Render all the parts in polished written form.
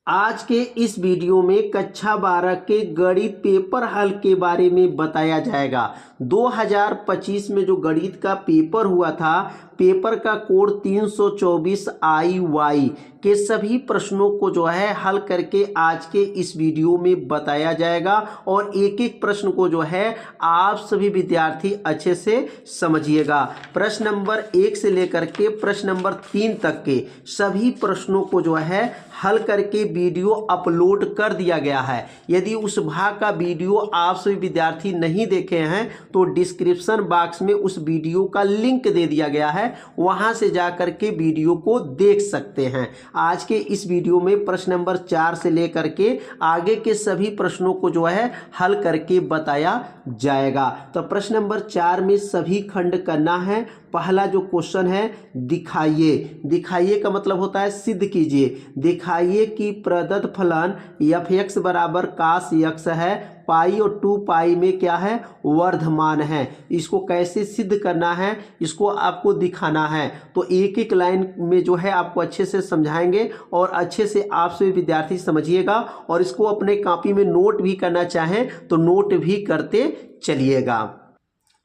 आज के इस वीडियो में कक्षा 12 के गणित पेपर हल के बारे में बताया जाएगा। 2025 में जो गणित का पेपर हुआ था, पेपर का कोड 324 IY के सभी प्रश्नों को जो है हल करके आज के इस वीडियो में बताया जाएगा और एक एक प्रश्न को जो है आप सभी विद्यार्थी अच्छे से समझिएगा। प्रश्न नंबर 1 से लेकर के प्रश्न नंबर 3 तक के सभी प्रश्नों को जो है हल करके वीडियो अपलोड कर दिया गया है। यदि उस भाग का वीडियो आप सभी विद्यार्थी नहीं देखे हैं तो डिस्क्रिप्शन बॉक्स में उस वीडियो का लिंक दे दिया गया है, वहां से जाकर के वीडियो को देख सकते हैं। आज के इस वीडियो में प्रश्न नंबर 4 से लेकर के आगे के सभी प्रश्नों को जो है हल करके बताया जाएगा। तो प्रश्न नंबर 4 में सभी खंड करना है। पहला जो क्वेश्चन है, दिखाइए। दिखाइए का मतलब होता है सिद्ध कीजिए। दिखाइए कि प्रदत्त फलन f(x) बराबर cos x है, पाई और 2 पाई में क्या है, वर्धमान है। इसको कैसे सिद्ध करना है, इसको आपको दिखाना है। तो एक एक लाइन में जो है आपको अच्छे से समझाएंगे और अच्छे से आप सभी विद्यार्थी समझिएगा और इसको अपने कॉपी में नोट भी करना चाहें तो नोट भी करते चलिएगा।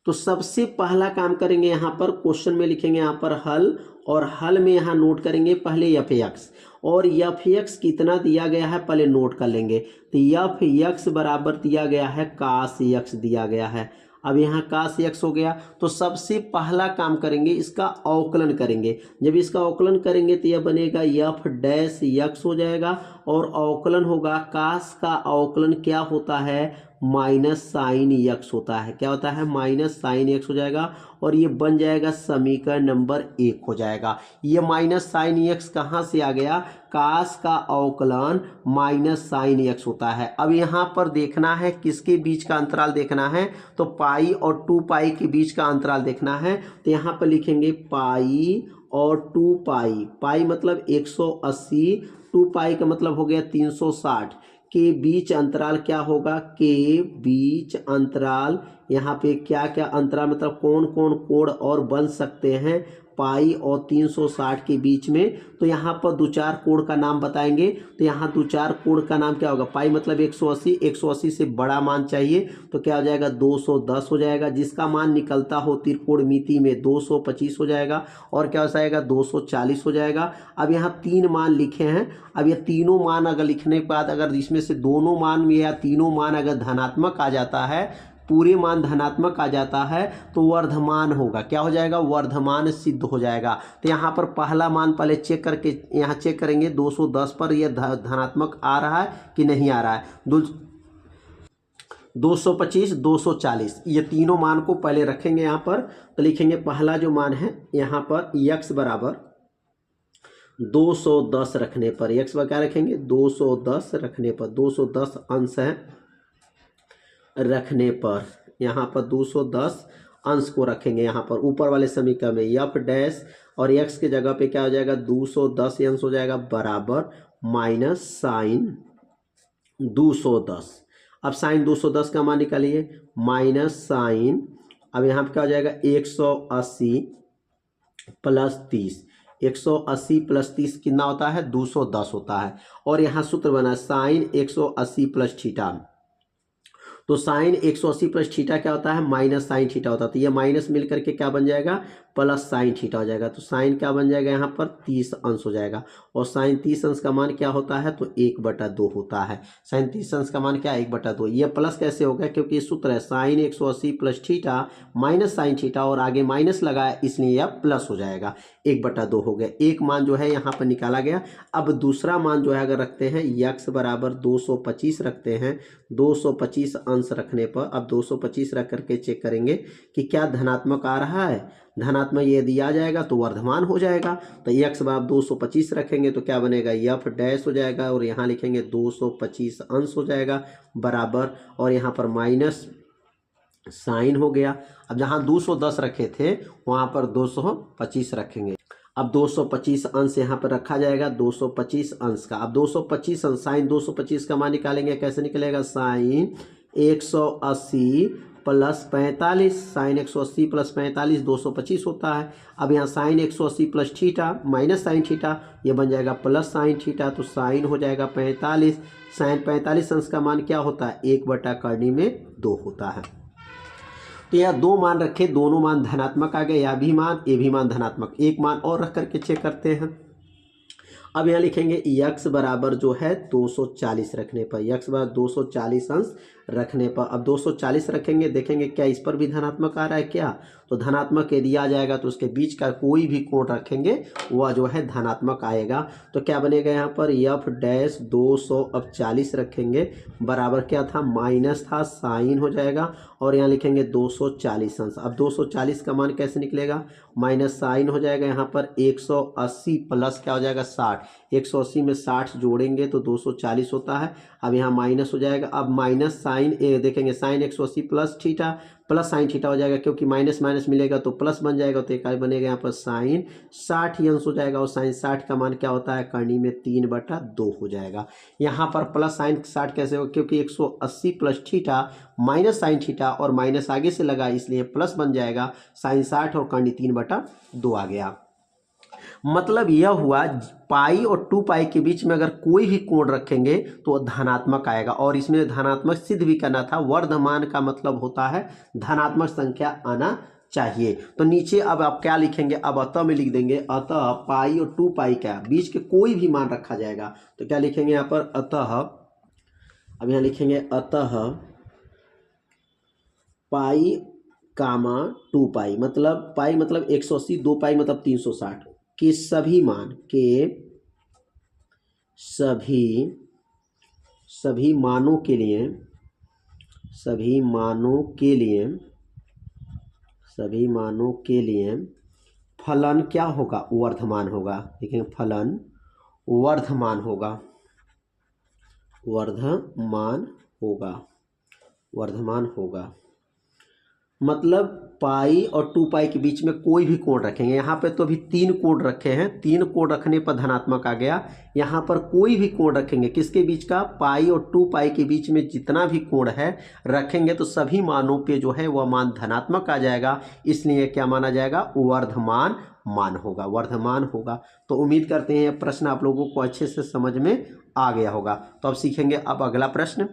तो सबसे पहला काम करेंगे, यहाँ पर क्वेश्चन में लिखेंगे यहाँ पर हल, और हल में यहाँ नोट करेंगे पहले f(x) और f(x) कितना दिया गया है पहले नोट कर लेंगे। तो f(x) बराबर दिया गया है cos x दिया गया है। अब यहाँ cos x हो गया तो सबसे पहला काम करेंगे इसका अवकलन करेंगे। जब इसका अवकलन करेंगे तो यह बनेगा f'(x) हो जाएगा और अवकलन होगा cos का अवकलन क्या होता है, माइनस साइन x होता है। क्या होता है, माइनस साइन x हो जाएगा और ये बन जाएगा समीकरण नंबर 1 हो जाएगा। ये माइनस साइन x कहाँ से आ गया, cos का अवकलन माइनस साइन x होता है। अब यहाँ पर देखना है किसके बीच का अंतराल देखना है, तो पाई और 2 पाई के बीच का अंतराल देखना है। तो यहाँ पर लिखेंगे पाई और 2 पाई। पाई मतलब 180, 2 पाई का मतलब हो गया 360 के बीच अंतराल क्या होगा, के बीच अंतराल। यहाँ पे क्या क्या अंतराल मतलब कौन कौन कोण और बन सकते हैं पाई और 360 के बीच में। तो यहाँ पर 2-4 कोण का नाम बताएंगे। तो यहाँ 2-4 कोण का नाम क्या होगा, पाई मतलब 180, 180 से बड़ा मान चाहिए तो क्या हो जाएगा 210 हो जाएगा, जिसका मान निकलता हो त्रिकोणमिति में 225 हो जाएगा और क्या हो जाएगा 240 हो जाएगा। अब यहाँ 3 मान लिखे हैं। अब ये तीनों मान अगर लिखने के बाद अगर इसमें से दोनों मान में या तीनों मान अगर धनात्मक आ जाता है, पूरे मान धनात्मक आ जाता है तो वर्धमान होगा। क्या हो जाएगा, वर्धमान सिद्ध हो जाएगा। तो यहाँ पर पहला मान पहले चेक करके यहाँ चेक करेंगे 210 पर यह धनात्मक आ रहा है कि नहीं आ रहा है। 225, 240 ये तीनों मान को पहले रखेंगे यहाँ पर। तो लिखेंगे पहला जो मान है यहाँ पर x बराबर 210 रखने पर, x पर क्या रखेंगे 210 रखने पर, 210 अंश है रखने पर, यहाँ पर 210 अंश को रखेंगे। यहाँ पर ऊपर वाले समीकरण में f' और x के जगह पे क्या हो जाएगा 210 अंश हो जाएगा बराबर माइनस साइन 210। अब साइन 210 का मान निकालिए, माइनस साइन, अब यहाँ पे क्या हो जाएगा 180 प्लस 30। 180 प्लस 30 कितना होता है, 210 होता है। और यहाँ सूत्र बना साइन 180 प्लस थीटा। तो साइन 180 प्लस थीटा क्या होता है, माइनस साइन थीटा होता है। तो ये माइनस मिल करके क्या बन जाएगा, प्लस साइन थीटा हो जाएगा। तो साइन क्या बन जाएगा यहाँ पर 30 अंश हो जाएगा और साइन 30 अंश का मान क्या होता है, तो 1/2 होता है। साइन 30 अंश का मान क्या है, 1/2। ये प्लस कैसे हो गया, क्योंकि सूत्र है sine 180 plus theta minus sine theta और आगे माइनस लगाया इसलिए यह प्लस हो जाएगा, 1/2 हो गया। एक मान जो है यहाँ पर निकाला गया। अब दूसरा मान जो है अगर रखते हैं x बराबर 225 रखते हैं, 225 अंश रखने पर अब 225 रख करके चेक करेंगे कि क्या धनात्मक आ रहा है। धनात्मक यदि आ जाएगा तो वर्धमान हो जाएगा। तो x बराबर 225 रखेंगे तो क्या बनेगा f' हो जाएगा और यहाँ लिखेंगे 225 अंश हो जाएगा बराबर, और यहाँ पर माइनस साइन हो गया। अब जहाँ 210 रखे थे वहाँ पर 225 रखेंगे। अब 225 अंश यहाँ पर रखा जाएगा, 225 अंश का। अब 225 अंश साइन 225 का मान निकालेंगे, कैसे निकलेगा, साइन 180 प्लस 45, साइन 180 प्लस 45 225 होता है। अब यहाँ sine 180 plus theta minus sine theta, ये बन जाएगा प्लस साइन थीटा, तो साइन हो जाएगा 45। साइन 45 अंश का मान क्या होता है, 1/कर्णी में 2 होता है। तो यह दो मान रखे, दोनों मान धनात्मक आ गए, यह भी मान ये भी मान धनात्मक। एक मान और रख करके चेक करते हैं। अब यहाँ लिखेंगे यक्स बराबर जो है 240 रखने पर, यक्स बराबर 240 अंश रखने पर। अब 240 रखेंगे, देखेंगे क्या इस पर भी धनात्मक आ रहा है क्या, तो धनात्मक यदि आ जाएगा तो उसके बीच का कोई भी कोण रखेंगे वह जो है धनात्मक आएगा। तो क्या बनेगा यहाँ पर एफ डैश 200, अब 40 रखेंगे बराबर क्या था, माइनस था, साइन हो जाएगा और यहाँ लिखेंगे 240 अंश। अब 240 का मान कैसे निकलेगा, माइनस साइन हो जाएगा, यहाँ पर 180 प्लस क्या हो जाएगा 60, 180 में 60 जोड़ेंगे तो 240 होता है। अब यहाँ माइनस हो जाएगा, अब माइनस साइन देखेंगे sine 180 plus theta plus sine theta हो जाएगा, क्योंकि माइनस माइनस मिलेगा तो प्लस बन जाएगा, तो एक बनेगा यहाँ पर साइन 60 ही अंश हो जाएगा। और साइन 60 का मान क्या होता है, कर्णी में 3/2 हो जाएगा। यहाँ पर प्लस साइन 60 कैसे हो, क्योंकि 180 plus theta minus sine theta और माइनस आगे से लगा इसलिए प्लस बन जाएगा, साइन 60 और कर्णी 3/2 आ गया। मतलब यह हुआ पाई और 2 पाई के बीच में अगर कोई भी कोण रखेंगे तो धनात्मक आएगा, और इसमें धनात्मक सिद्ध भी करना था। वर्धमान का मतलब होता है धनात्मक संख्या आना चाहिए। तो नीचे अब आप क्या लिखेंगे, अब अतः में लिख देंगे, अतः पाई और 2 पाई का बीच के कोई भी मान रखा जाएगा। तो क्या लिखेंगे यहाँ पर अतः, अब यहाँ लिखेंगे अतः पाई कामा 2 पाई, मतलब पाई मतलब 180, 2 पाई मतलब 360 के सभी मान के सभी मानों के लिए फलन क्या होगा, वर्धमान होगा। देखेंगे फलन वर्धमान होगा। मतलब पाई और 2 पाई के बीच में कोई भी कोण रखेंगे, यहाँ पे तो अभी 3 कोण रखे हैं, 3 कोण रखने पर धनात्मक आ गया। यहाँ पर कोई भी कोण रखेंगे किसके बीच का, पाई और 2 पाई के बीच में जितना भी कोण है रखेंगे तो सभी मानों पे जो है वह मान धनात्मक आ जाएगा, इसलिए क्या माना जाएगा, वर्धमान होगा। तो उम्मीद करते हैं यह प्रश्न आप लोगों को अच्छे से समझ में आ गया होगा। तो अब सीखेंगे अब अगला प्रश्न।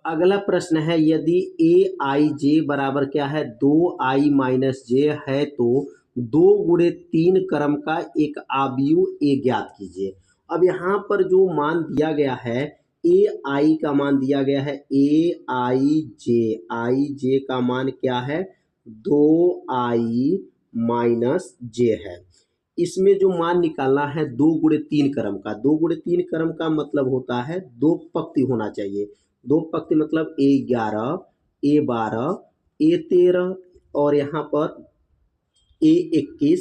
अगला प्रश्न है, यदि ए आई जे बराबर क्या है, 2i माइनस जे है तो 2 × 3 क्रम का एक आव्यूह ए ज्ञात कीजिए। अब यहाँ पर जो मान दिया गया है, ए आई का मान दिया गया है, ए आई जे का मान क्या है, 2i माइनस जे है। इसमें जो मान निकालना है 2 × 3 क्रम का, 2 × 3 क्रम का मतलब होता है 2 पंक्ति होना चाहिए। 2 पंक्ति मतलब A11, A12, A13 और यहाँ पर A21,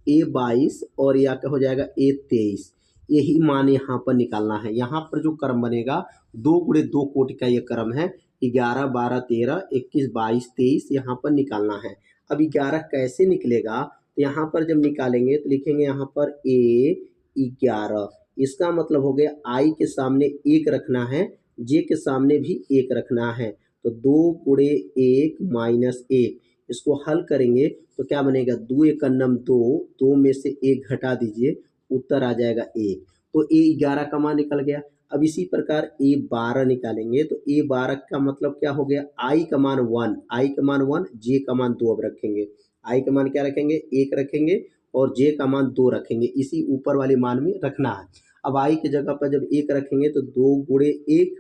A22 और यह क्या हो जाएगा A23। यही मान यहाँ पर निकालना है। यहाँ पर जो क्रम बनेगा 2 × 2 कोटि का ये क्रम है, 11, 12, 13, 21, 22, 23 यहाँ पर निकालना है। अब 11 कैसे निकलेगा, तो यहाँ पर जब निकालेंगे तो लिखेंगे यहाँ पर A11, इसका मतलब हो गया I के सामने 1 रखना है, जे के सामने भी 1 रखना है, तो 2 × 1 माइनस 1, इसको हल करेंगे तो क्या बनेगा, 2 × 2, 2 में से 1 घटा दीजिए, उत्तर आ जाएगा 1। तो A11 का मान निकल गया। अब इसी प्रकार A12 निकालेंगे तो A12 का मतलब क्या हो गया, I का मान 1, जे का मान 2 अब रखेंगे। I का मान क्या रखेंगे, 1 रखेंगे और जे का मान 2 रखेंगे, इसी ऊपर वाले मान में रखना है। अब I की जगह पर जब 1 रखेंगे तो 2 × 1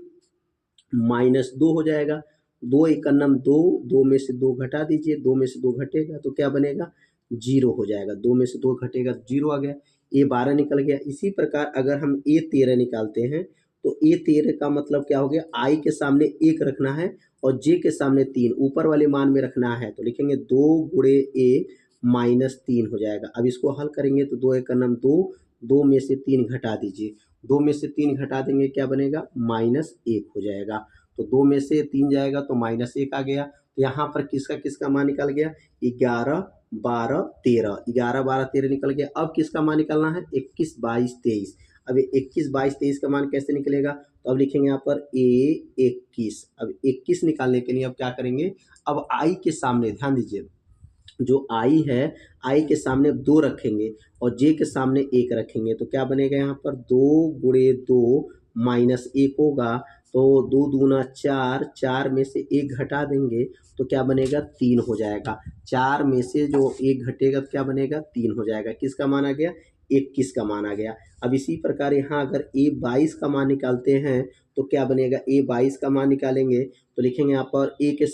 माइनस 2 हो जाएगा, 2 × 2, 2 में से 2 घटा दीजिए, 2 में से 2 घटेगा तो क्या बनेगा, 0 हो जाएगा, 2 में से 2 घटेगा तो 0 आ गया। A12 निकल गया। इसी प्रकार अगर हम A13 निकालते हैं तो A13 का मतलब क्या हो गया, I के सामने 1 रखना है और जे के सामने 3 ऊपर वाले मान में रखना है, तो लिखेंगे 2 × 1 माइनस 3 हो जाएगा। अब इसको हल करेंगे तो 2 × 2, 2 में से 3 घटा दीजिए, 2 में से 3 घटा देंगे क्या बनेगा, -1 हो जाएगा। तो 2 में से 3 जाएगा तो -1 आ गया। तो यहाँ पर किसका मान निकल गया, 11, 12, 13, 11, 12, 13 निकल गया। अब किसका मान निकालना है, 21, 22, 23। अब 21, 22, 23 का मान कैसे निकलेगा? तो अब लिखेंगे यहाँ पर A21। अब 21 निकालने के लिए अब क्या करेंगे, अब I के सामने ध्यान दीजिए, जो I है I के सामने 2 रखेंगे और J के सामने 1 रखेंगे तो क्या बनेगा यहाँ पर 2 गुणे 2 माइनस 1 होगा। तो 2 दूना 4, 4 में से 1 घटा देंगे तो क्या बनेगा 3 हो जाएगा। 4 में से जो 1 घटेगा तो क्या बनेगा 3 हो जाएगा। किसका मान आ गया? 21 का मान आ गया। अब इसी प्रकार यहाँ अगर A22 का मान निकालते हैं तो क्या बनेगा, A22 का मान निकालेंगे तो लिखेंगे यहाँ पर A के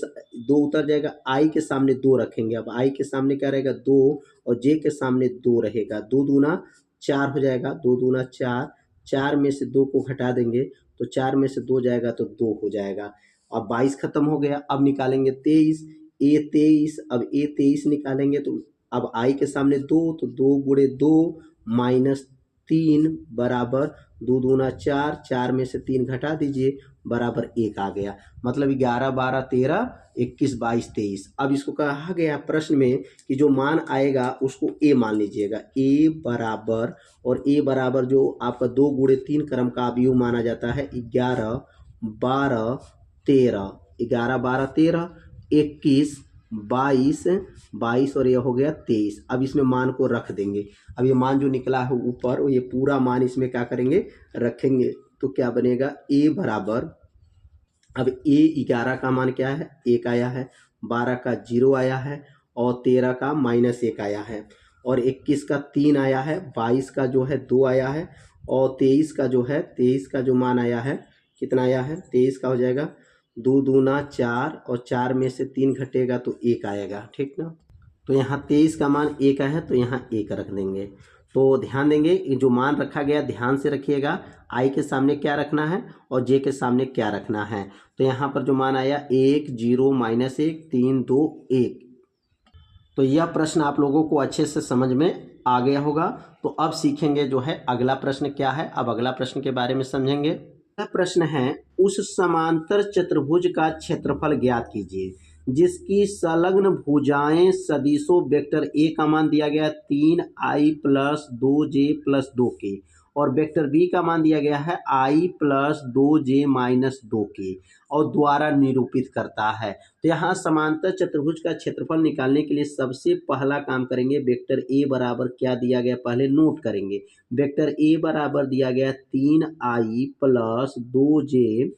2 उतर जाएगा, I के सामने 2 रखेंगे। अब I के सामने क्या रहेगा 2 और J के सामने 2 रहेगा। 2 दूना 4 हो जाएगा, 2 दूना 4, 4 में से 2 को घटा देंगे तो 4 में से 2 जाएगा तो 2 हो जाएगा। अब 22 खत्म हो गया। अब निकालेंगे 23, A23। अब A23 निकालेंगे तो अब I के सामने 2 तो 2 गुणे 2 माइनस 3 बराबर 2 दूना 4, 4 में से 3 घटा दीजिए बराबर 1 आ गया। मतलब 11, 12, 13, 21, 22, 23। अब इसको कहा गया प्रश्न में कि जो मान आएगा उसको A मान लीजिएगा। A बराबर, और A बराबर जो आपका 2 गुणे 3 क्रम का अवयव माना जाता है 11, 12, 13, 11, 12, 13, 21, 22, 22 और ये हो गया 23। अब इसमें मान को रख देंगे। अब ये मान जो निकला है ऊपर, ये पूरा मान इसमें क्या करेंगे, रखेंगे तो क्या बनेगा A बराबर, अब A11 का मान क्या है 1 आया है, 12 का 0 आया है और 13 का -1 आया है और 21 का 3 आया है, 22 का जो है 2 आया है और 23 का जो है, 23 का जो मान आया है कितना आया है, 23 का हो जाएगा 2 दूना 4 और 4 में से 3 घटेगा तो 1 आएगा, ठीक ना। तो यहाँ 23 का मान 1 है तो यहाँ 1 रख देंगे। तो ध्यान देंगे ये जो मान रखा गया ध्यान से रखिएगा, I के सामने क्या रखना है और J के सामने क्या रखना है। तो यहाँ पर जो मान आया 1, 0, -1, 3, 2, 1। तो यह प्रश्न आप लोगों को अच्छे से समझ में आ गया होगा। तो अब सीखेंगे जो है अगला प्रश्न क्या है। अब अगला प्रश्न के बारे में समझेंगे। यह प्रश्न है, उस समांतर चतुर्भुज का क्षेत्रफल ज्ञात कीजिए जिसकी संलग्न भुजाएं सदिशों वेक्टर A का मान दिया गया 3i + 2j + 2k और वेक्टर B का मान दिया गया है i + 2j - 2k और द्वारा निरूपित करता है। तो यहाँ समांतर चतुर्भुज का क्षेत्रफल निकालने के लिए सबसे पहला काम करेंगे, वेक्टर A बराबर क्या दिया गया पहले नोट करेंगे। वेक्टर A बराबर दिया गया 3i + 2j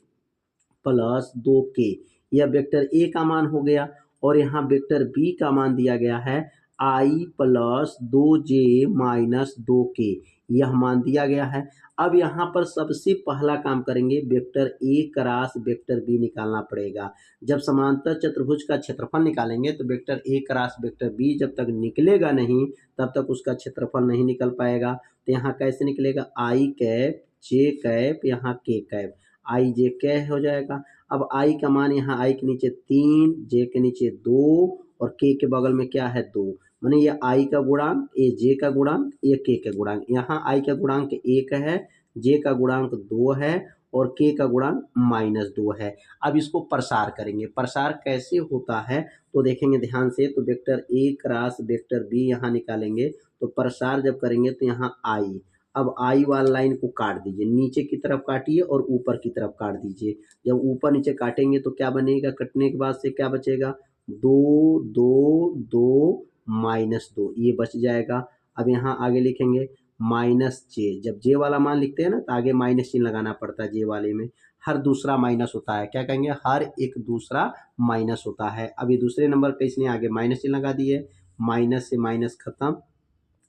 + 2k, यह वेक्टर A का मान हो गया। और यहाँ वेक्टर B का मान दिया गया है i + 2j - 2k, यह मान दिया गया है। अब यहाँ पर सबसे पहला काम करेंगे, vector A cross vector B निकालना पड़ेगा। जब समांतर चतुर्भुज का क्षेत्रफल निकालेंगे तो vector A cross vector B जब तक निकलेगा नहीं तब तक उसका क्षेत्रफल नहीं निकल पाएगा। तो यहाँ कैसे निकलेगा, i कैप j कैप यहाँ k कैप, i j कै हो जाएगा। अब i का मान यहाँ i के नीचे 3, j के नीचे 2 और k के बगल में क्या है 2, माने ये i का गुणांक, ये j का गुणांक, ये k का गुणांक। यहाँ i का गुणांक 1 है, j का गुणांक 2 है और k का गुणांक -2 है। अब इसको प्रसार करेंगे। प्रसार कैसे होता है तो देखेंगे ध्यान से। तो vector A cross vector B यहाँ निकालेंगे तो प्रसार जब करेंगे तो यहाँ i, अब आई वाला लाइन को काट दीजिए, नीचे की तरफ काटिए और ऊपर की तरफ काट दीजिए। जब ऊपर नीचे काटेंगे तो क्या बनेगा, कटने के बाद से क्या बचेगा 2, 2, 2 -2, ये बच जाएगा। अब यहाँ आगे लिखेंगे -j, जब j वाला मान लिखते हैं ना तो आगे माइनस चिन्ह लगाना पड़ता है। j वाले में हर दूसरा माइनस होता है, क्या कहेंगे हर एक दूसरा माइनस होता है। अब ये दूसरे नंबर पे इसलिए आगे माइनस चिन्ह लगा दिए, माइनस से माइनस खत्म,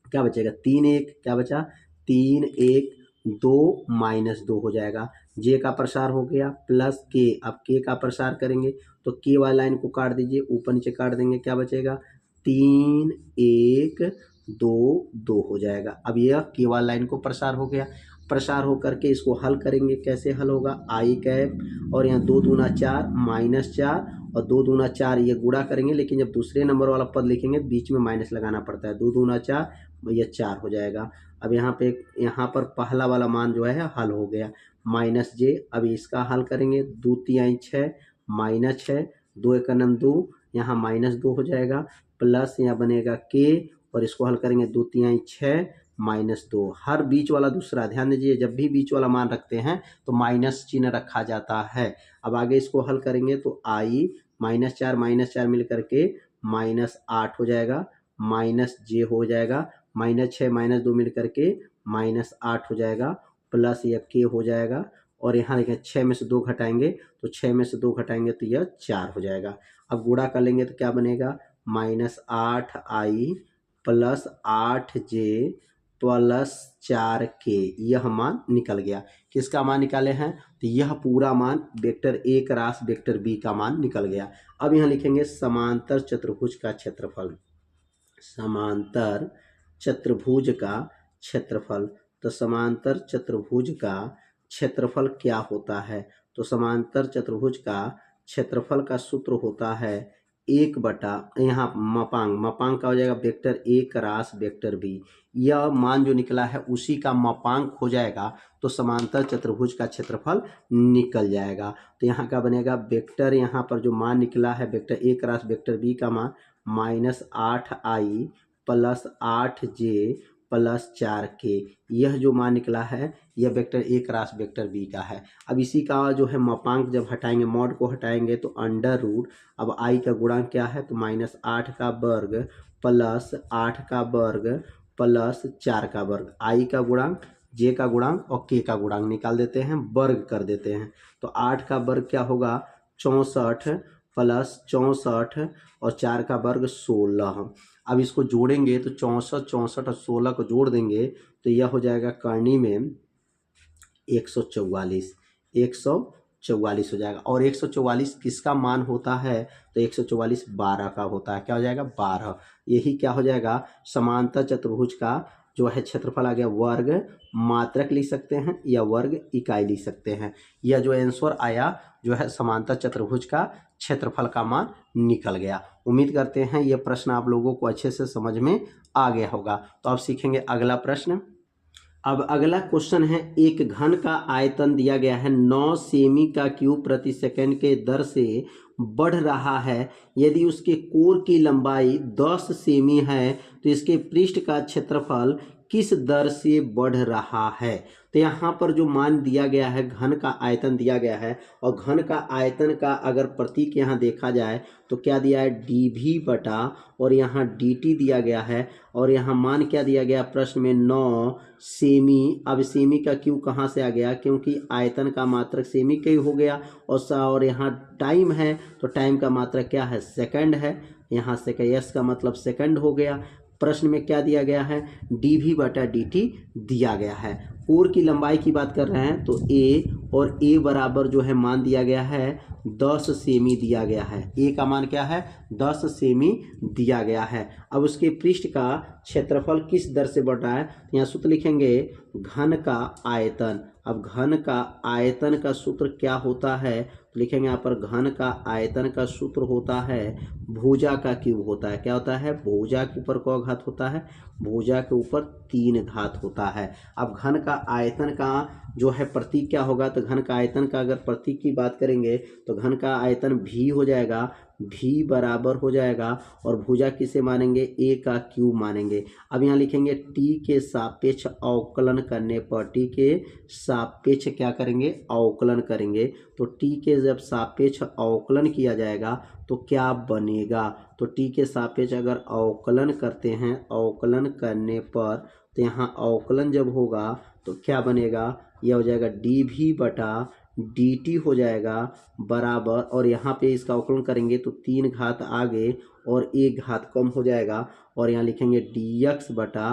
क्या बचेगा 3, 1 क्या बचा 3, 1, 2 -2 हो जाएगा। जे का प्रसार हो गया प्लस के, अब के का प्रसार करेंगे तो के वाला लाइन को काट दीजिए, ऊपर नीचे काट देंगे, क्या बचेगा 3, 1, 2, 2 हो जाएगा। अब यह के वाला लाइन को प्रसार हो गया। प्रसार हो करके इसको हल करेंगे, कैसे हल होगा i कैप और यहाँ 2 दूना 4 -4 और 2 दूना 4 ये गुणा करेंगे, लेकिन जब दूसरे नंबर वाला पद लिखेंगे बीच में माइनस लगाना पड़ता है। 2 दूना 4 ये 4 हो जाएगा। अब यहाँ पे यहाँ पर पहला वाला मान जो है हल हो गया -j। अब इसका हल करेंगे 2 तिहाई 6 -6, 2 एक नम 2, यहाँ -2 हो जाएगा प्लस यहाँ बनेगा k और इसको हल करेंगे 2 तिहाई 6 -2। हर बीच वाला दूसरा, ध्यान दीजिए जब भी बीच वाला मान रखते हैं तो माइनस चिन्ह रखा जाता है। अब आगे इसको हल करेंगे तो i -4 मिल करके -8 हो जाएगा, -j हो जाएगा, -6 -2 मिल करके -8 हो जाएगा, प्लस यह k हो जाएगा। और यहाँ देखिए 6 में से 2 घटाएंगे तो 6 में से 2 घटाएंगे तो यह 4 हो जाएगा। अब गुणा कर लेंगे तो क्या बनेगा, -8i plus 8j plus 4k, यह मान निकल गया। किसका मान निकाले हैं, तो यह पूरा मान vector A cross vector B का मान निकल गया। अब यहाँ लिखेंगे समांतर चतुर्भुज का क्षेत्रफल, समांतर चतुर्भुज का क्षेत्रफल। तो समांतर चतुर्भुज का क्षेत्रफल क्या होता है, तो समांतर चतुर्भुज का क्षेत्रफल का सूत्र होता है 1/, यहाँ मपांग का हो जाएगा vector A cross vector B. यह मान जो निकला है उसी का मपांक हो जाएगा तो समांतर चतुर्भुज का क्षेत्रफल निकल जाएगा। तो यहाँ का बनेगा वेक्टर, यहाँ पर जो मान निकला है vector A cross vector B का मान -8i plus 8j plus 4k, यह जो मान निकला है यह vector A cross vector B का है। अब इसी का जो है मपांक जब हटाएंगे, मॉड को हटाएंगे तो अंडर रूट, अब i का गुणांक क्या है तो -8 का वर्ग प्लस 8 का वर्ग प्लस 4 का वर्ग, i का गुणांक, j का गुणांक और k का गुणांक निकाल देते हैं, वर्ग कर देते हैं। तो 8 का वर्ग क्या होगा 64 प्लस 64 और 4 का वर्ग 16। अब इसको जोड़ेंगे तो 64 64 और 16 को जोड़ देंगे तो यह हो जाएगा करनी में 144 144 हो जाएगा। और 144 किसका मान होता है, तो 144 12 का होता है। क्या हो जाएगा 12। यही क्या हो जाएगा समांतर चतुर्भुज का जो है क्षेत्रफल आ गया, वर्ग मात्रक लिख सकते हैं या वर्ग इकाई लिख सकते हैं। यह जो आंसर आया जो है समांतर चतुर्भुज का क्षेत्रफल का मान निकल गया। उम्मीद करते हैं यह प्रश्न आप लोगों को अच्छे से समझ में आ गया होगा। तो अब सीखेंगे अगला प्रश्न। अब अगला क्वेश्चन है, एक घन का आयतन दिया गया है 9 सेमी का क्यूब प्रति सेकंड के दर से बढ़ रहा है। यदि उसके कोर की लंबाई 10 सेमी है तो इसके पृष्ठ का क्षेत्रफल किस दर से बढ़ रहा है। तो यहाँ पर जो मान दिया गया है, घन का आयतन दिया गया है, और घन का आयतन का अगर प्रतीक यहाँ देखा जाए तो क्या दिया है dv बटा, और यहाँ dt दिया गया है, और यहाँ मान क्या दिया गया प्रश्न में 9 सेमी। अब सेमी का क्यू कहाँ से आ गया, क्योंकि आयतन का मात्रक सेमी का ही हो गया, और यहाँ टाइम है तो टाइम का मात्रक क्या है सेकंड है, यहाँ से एस का मतलब सेकंड हो गया। प्रश्न में क्या दिया गया है dv बटा dt दिया गया है। कोर की लंबाई की बात कर रहे हैं तो a, और a बराबर जो है मान दिया गया है 10 सेमी दिया गया है। a का मान क्या है 10 सेमी दिया गया है। अब उसके पृष्ठ का क्षेत्रफल किस दर से बढ़ रहा है, यहाँ सूत्र लिखेंगे घन का आयतन। अब घन का आयतन का सूत्र क्या होता है, तो लिखेंगे यहाँ पर घन का आयतन का सूत्र होता है भुजा का क्यूब होता है। क्या होता है, भुजा के ऊपर क घात होता है, भुजा के ऊपर 3 घात होता है। अब घन का आयतन का जो है प्रतीक क्या होगा, तो घन का आयतन का अगर प्रतीक की बात करेंगे तो घन का आयतन भी हो जाएगा, भी बराबर हो जाएगा, और भुजा किसे मानेंगे a का क्यूब मानेंगे। अब यहाँ लिखेंगे t के सापेक्ष अवकलन करने पर, t के सापेक्ष क्या करेंगे अवकलन करेंगे, तो t के जब सापेक्ष अवकलन किया जाएगा तो क्या बनेगा, तो t के सापेक्ष अगर अवकलन करते हैं, अवकलन करने पर तो यहाँ अवकलन जब होगा तो क्या बनेगा, यह हो जाएगा dv बटा dt हो जाएगा बराबर, और यहाँ पे इसका अवकलन करेंगे तो 3 घात आगे और 1 घात कम हो जाएगा, और यहाँ लिखेंगे dx बटा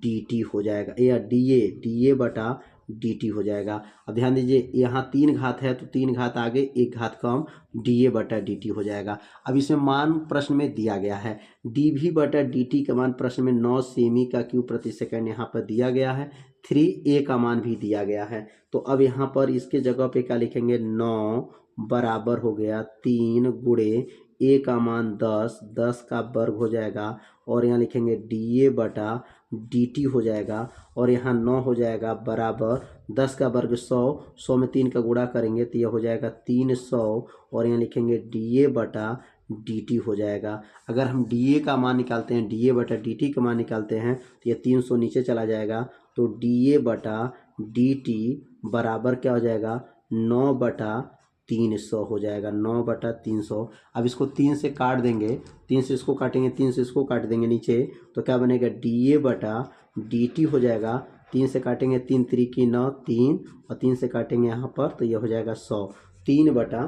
dt हो जाएगा, या da बटा dt हो जाएगा। अब ध्यान दीजिए यहाँ 3 घात है तो 3 घात आगे 1 घात कम da बटा dt हो जाएगा। अब इसमें मान प्रश्न में दिया गया है dv बटा dt का मान प्रश्न में 9 सेमी का क्यूब प्रति सेकंड यहाँ पर दिया गया है, 3a का मान भी दिया गया है। तो अब यहाँ पर इसके जगह पे क्या लिखेंगे 9 बराबर हो गया 3 गुणे a का मान 10, 10 का वर्ग हो जाएगा, और यहाँ लिखेंगे da बटा dt हो जाएगा, और यहाँ 9 हो जाएगा बराबर 10 का वर्ग 100, 100 में 3 का गुणा करेंगे तो यह हो जाएगा 300, और यहाँ लिखेंगे da बटा dt हो जाएगा। अगर हम dA का मान निकालते हैं, dA बटा dt का मान निकालते हैं तो ये 300 नीचे चला जाएगा, तो dA बटा dt बराबर क्या हो जाएगा, 9 बटा 300 हो जाएगा, 9 बटा 300। अब इसको 3 से काट देंगे, 3 से इसको काटेंगे, 3 से इसको काट देंगे नीचे, तो क्या बनेगा, dA बटा dt हो जाएगा। 3 से काटेंगे, 3 त्रिकी 9, 3 और 3 से काटेंगे यहाँ पर तो ये हो जाएगा 100, 3 बटा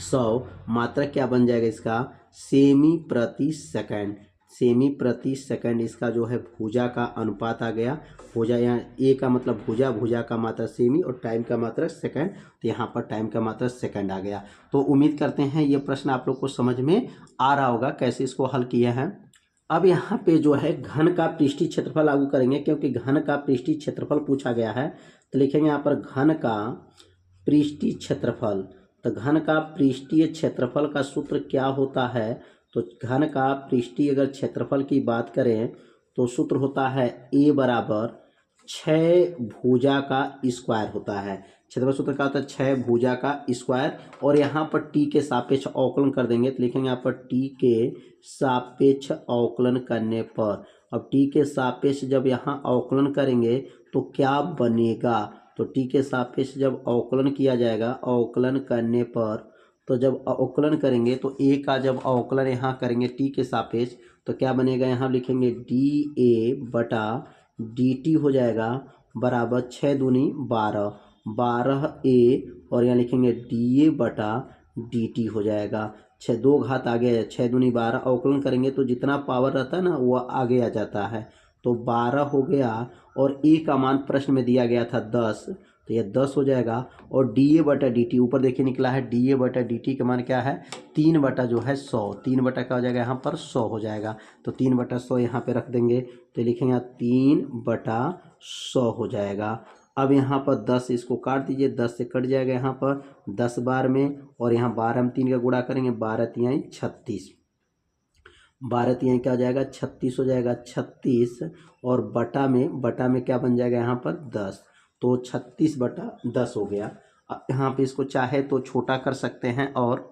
100 मात्रक क्या बन जाएगा इसका, सेमी प्रति सेकंड। सेमी प्रति सेकंड इसका जो है भुजा का अनुपात आ गया। भुजा यहाँ ए का मतलब भुजा, भुजा का मात्रा सेमी और टाइम का मात्रा सेकंड, तो यहाँ पर टाइम का मात्रा सेकंड आ गया। तो उम्मीद करते हैं ये प्रश्न आप लोग को समझ में आ रहा होगा कैसे इसको हल किया है। अब यहाँ पे जो है घन का पृष्ठीय क्षेत्रफल लागू करेंगे, क्योंकि घन का पृष्ठीय क्षेत्रफल पूछा गया है। तो लिखेंगे यहाँ पर घन का पृष्ठीय क्षेत्रफल। तो घन का पृष्ठीय क्षेत्रफल का सूत्र क्या होता है, तो घन का पृष्ठीय अगर क्षेत्रफल की बात करें तो सूत्र होता है a बराबर 6 भुजा का स्क्वायर होता है। क्षेत्रफल सूत्र क्या होता है, 6 भुजा का स्क्वायर, और यहाँ पर t के सापेक्ष अवकलन कर देंगे, तो लिखेंगे यहाँ पर t के सापेक्ष अवकलन करने पर। अब t के सापेक्ष जब यहाँ अवकलन करेंगे तो क्या बनेगा, तो t के सापेक्ष जब अवकलन किया जाएगा, अवकलन करने पर, तो जब अवकलन करेंगे तो a का जब अवकलन यहाँ करेंगे t के सापेक्ष तो क्या बनेगा, यहाँ लिखेंगे dA बटा dt हो जाएगा बराबर 6 दूनी 12, 12a, और यहाँ लिखेंगे dA बटा dt हो जाएगा। 6 2 घात आ गया, 6 दूनी 12, अवकलन करेंगे तो जितना पावर रहता है ना वो आगे आ जाता है, तो 12 हो गया, और a का मान प्रश्न में दिया गया था 10, तो यह 10 हो जाएगा। और dA बटा dt ऊपर देखिए निकला है, dA बटा dt का मान क्या है, 3 बटा जो है 100, 3 बटा क्या हो जाएगा यहाँ पर 100 हो जाएगा, तो 3 बटा 100 यहाँ पे रख देंगे, तो लिखेंगे 3 बटा 100 हो जाएगा। अब यहाँ पर 10 इसको काट दीजिए, 10 से कट जाएगा यहाँ पर 10 बार में, और यहाँ 12 में 3 का गुणा करेंगे, 12 तिहाई 36, 12 तिहाई क्या हो जाएगा 36 हो जाएगा, 36, और बटा में क्या बन जाएगा यहाँ पर 10, तो 36 बटा 10 हो गया। अब यहाँ पे इसको चाहे तो छोटा कर सकते हैं, और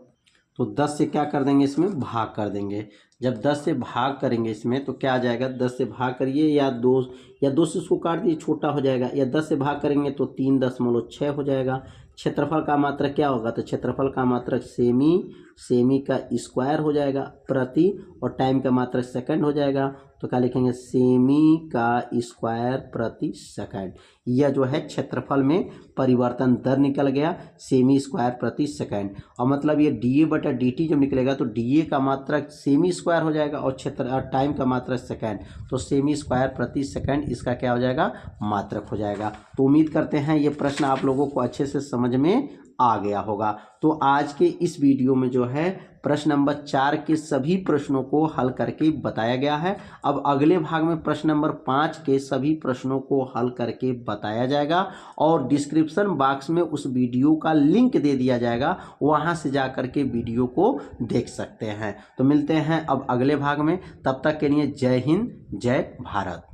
तो 10 से क्या कर देंगे, इसमें भाग कर देंगे। जब 10 से भाग करेंगे इसमें तो क्या आ जाएगा, 10 से भाग करिए या 2 से उसको काट दीजिए, छोटा हो जाएगा, या 10 से भाग करेंगे तो 3.6 हो जाएगा। क्षेत्रफल का मात्रक क्या होगा, तो क्षेत्रफल का मात्रक सेमी का स्क्वायर हो जाएगा प्रति, और टाइम का मात्रक सेकंड हो जाएगा, तो क्या लिखेंगे, सेमी का स्क्वायर प्रति सेकंड। यह जो है क्षेत्रफल में परिवर्तन दर निकल गया, सेमी स्क्वायर प्रति सेकंड। और मतलब ये dA बटा dt जब निकलेगा तो dA का मात्रक सेमी स्क्वायर हो जाएगा और टाइम का मात्रक सेकंड, तो सेमी स्क्वायर प्रति सेकंड इसका क्या हो जाएगा, मात्रक हो जाएगा। तो उम्मीद करते हैं ये प्रश्न आप लोगों को अच्छे से समझ में आ गया होगा। तो आज के इस वीडियो में जो है प्रश्न नंबर 4 के सभी प्रश्नों को हल करके बताया गया है। अब अगले भाग में प्रश्न नंबर 5 के सभी प्रश्नों को हल करके बताया जाएगा, और डिस्क्रिप्शन बॉक्स में उस वीडियो का लिंक दे दिया जाएगा, वहां से जा करके वीडियो को देख सकते हैं। तो मिलते हैं अब अगले भाग में, तब तक के लिए जय हिंद, जय भारत।